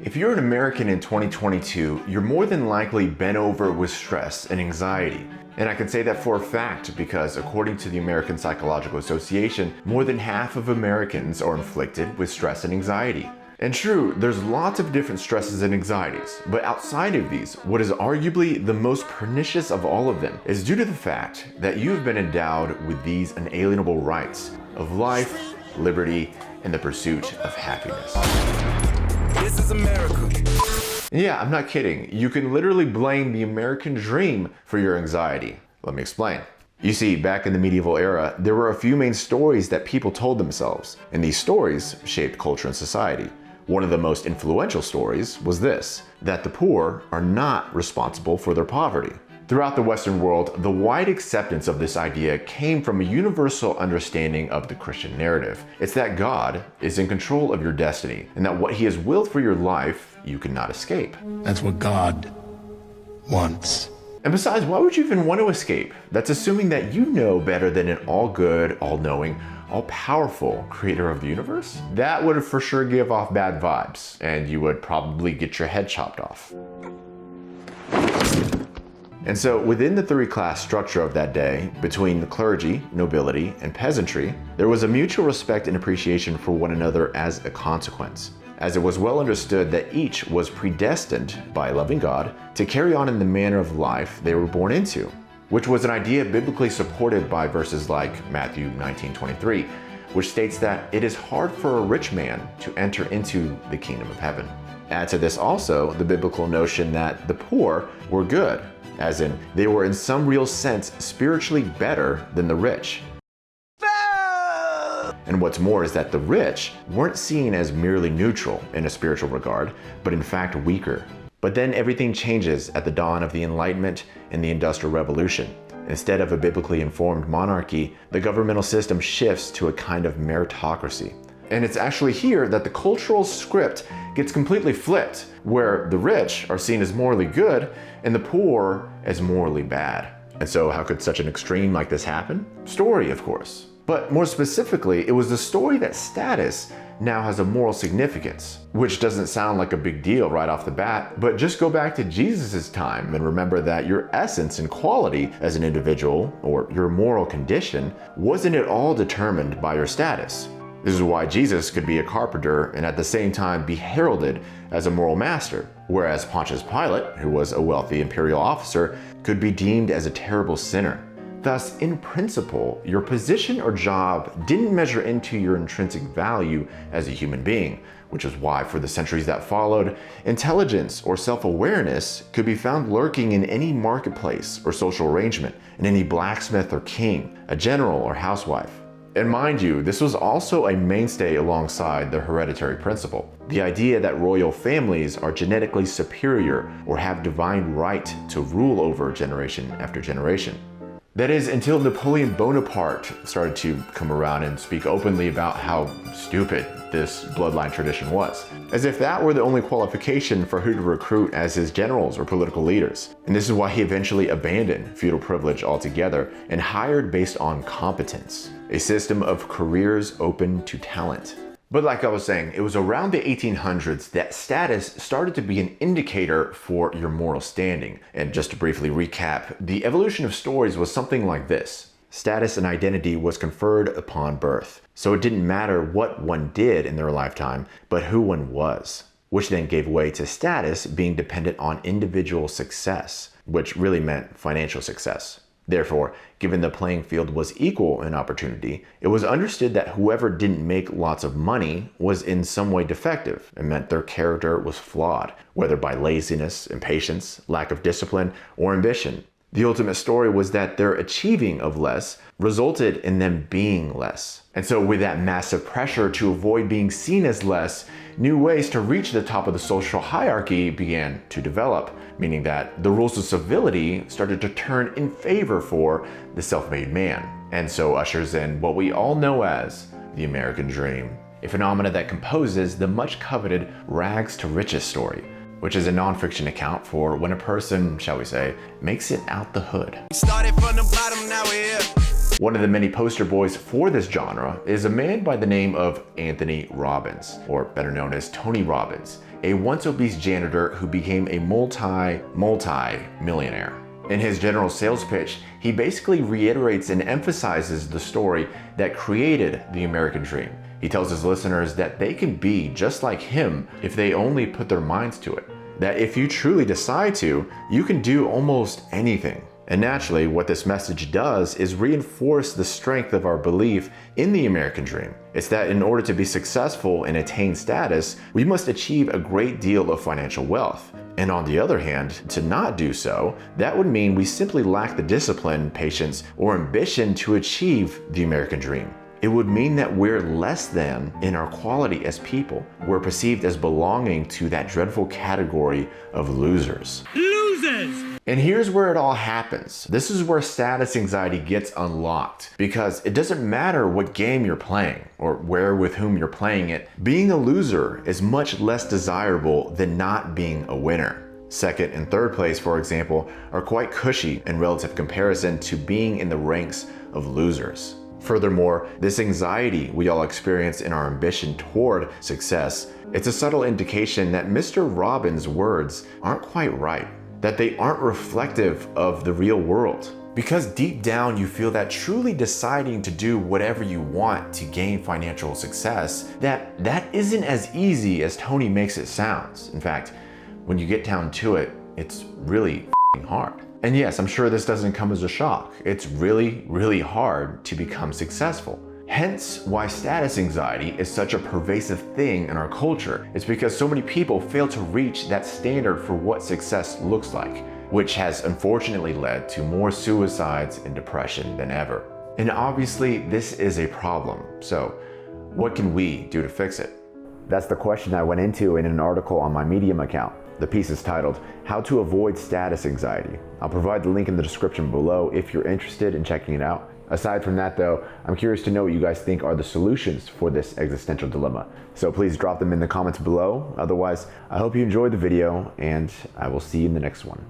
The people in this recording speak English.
If you're an American in 2022, you're more than likely bent over with stress and anxiety. And I can say that for a fact because according to the American Psychological Association, more than half of Americans are inflicted with stress and anxiety. And true, there's lots of different stresses and anxieties, but outside of these, what is arguably the most pernicious of all of them is due to the fact that you have been endowed with these unalienable rights of life, liberty, and the pursuit of happiness. This is America. Yeah, I'm not kidding. You can literally blame the American dream for your anxiety. Let me explain. You see, back in the medieval era, there were a few main stories that people told themselves, and these stories shaped culture and society. One of the most influential stories was this, that the poor are not responsible for their poverty. Throughout the Western world, the wide acceptance of this idea came from a universal understanding of the Christian narrative. It's that God is in control of your destiny, and that what He has willed for your life, you cannot escape. That's what God wants. And besides, why would you even want to escape? That's assuming that you know better than an all-good, all-knowing, all-powerful creator of the universe? That would for sure give off bad vibes, and you would probably get your head chopped off. And so within the three-class structure of that day, between the clergy, nobility, and peasantry, there was a mutual respect and appreciation for one another as a consequence, as it was well understood that each was predestined by a loving God to carry on in the manner of life they were born into, which was an idea biblically supported by verses like Matthew 19:23, which states that it is hard for a rich man to enter into the kingdom of heaven. Add to this also the biblical notion that the poor were good, as in they were in some real sense spiritually better than the rich. And what's more is that the rich weren't seen as merely neutral in a spiritual regard, but in fact weaker. But then everything changes at the dawn of the Enlightenment and the Industrial Revolution. Instead of a biblically informed monarchy, the governmental system shifts to a kind of meritocracy. And it's actually here that the cultural script gets completely flipped, where the rich are seen as morally good and the poor as morally bad. And so how could such an extreme like this happen? Story, of course. But more specifically, it was the story that status now has a moral significance, which doesn't sound like a big deal right off the bat, but just go back to Jesus' time and remember that your essence and quality as an individual, or your moral condition, wasn't at all determined by your status. This is why Jesus could be a carpenter and at the same time be heralded as a moral master, whereas Pontius Pilate, who was a wealthy imperial officer, could be deemed as a terrible sinner. Thus, in principle, your position or job didn't measure into your intrinsic value as a human being, which is why for the centuries that followed, intelligence or self-awareness could be found lurking in any marketplace or social arrangement, in any blacksmith or king, a general or housewife. And mind you, this was also a mainstay alongside the hereditary principle, the idea that royal families are genetically superior or have divine right to rule over generation after generation. That is, until Napoleon Bonaparte started to come around and speak openly about how stupid this bloodline tradition was, as if that were the only qualification for who to recruit as his generals or political leaders. And this is why he eventually abandoned feudal privilege altogether and hired based on competence, a system of careers open to talent. But like I was saying, it was around the 1800s that status started to be an indicator for your moral standing. And just to briefly recap, the evolution of stories was something like this. Status and identity was conferred upon birth. So it didn't matter what one did in their lifetime, but who one was, which then gave way to status being dependent on individual success, which really meant financial success. Therefore, given the playing field was equal in opportunity, it was understood that whoever didn't make lots of money was in some way defective and meant their character was flawed, whether by laziness, impatience, lack of discipline, or ambition. The ultimate story was that their achieving of less resulted in them being less. And so with that massive pressure to avoid being seen as less, new ways to reach the top of the social hierarchy began to develop, meaning that the rules of civility started to turn in favor for the self-made man. And so ushers in what we all know as the American dream, a phenomena that composes the much coveted rags to riches story, which is a non-fiction account for when a person, shall we say, makes it out the hood. Started from the bottom, now we're here. One of the many poster boys for this genre is a man by the name of Anthony Robbins, or better known as Tony Robbins. a once obese janitor who became a multi-millionaire. In his general sales pitch, he basically reiterates and emphasizes the story that created the American dream. He tells his listeners that they can be just like him if they only put their minds to it. That if you truly decide to, you can do almost anything. And naturally, what this message does is reinforce the strength of our belief in the American dream. It's that in order to be successful and attain status, we must achieve a great deal of financial wealth. And on the other hand, to not do so, that would mean we simply lack the discipline, patience, or ambition to achieve the American dream. It would mean that we're less than in our quality as people. We're perceived as belonging to that dreadful category of losers. Losers! And here's where it all happens. This is where status anxiety gets unlocked, because it doesn't matter what game you're playing or where with whom you're playing it. Being a loser is much less desirable than not being a winner. Second and third place, for example, are quite cushy in relative comparison to being in the ranks of losers. Furthermore, this anxiety we all experience in our ambition toward success, it's a subtle indication that Mr. Robbins' words aren't quite right, that they aren't reflective of the real world. Because deep down you feel that truly deciding to do whatever you want to gain financial success, that isn't as easy as Tony makes it sound. In fact, when you get down to it, it's really hard. And yes, I'm sure this doesn't come as a shock. It's really, really hard to become successful. Hence why status anxiety is such a pervasive thing in our culture. It's because so many people fail to reach that standard for what success looks like, which has unfortunately led to more suicides and depression than ever. And obviously this is a problem. So what can we do to fix it? That's the question I went into in an article on my Medium account. The piece is titled, How to Avoid Status Anxiety. I'll provide the link in the description below if you're interested in checking it out. Aside from that though, I'm curious to know what you guys think are the solutions for this existential dilemma. So please drop them in the comments below. Otherwise, I hope you enjoyed the video and I will see you in the next one.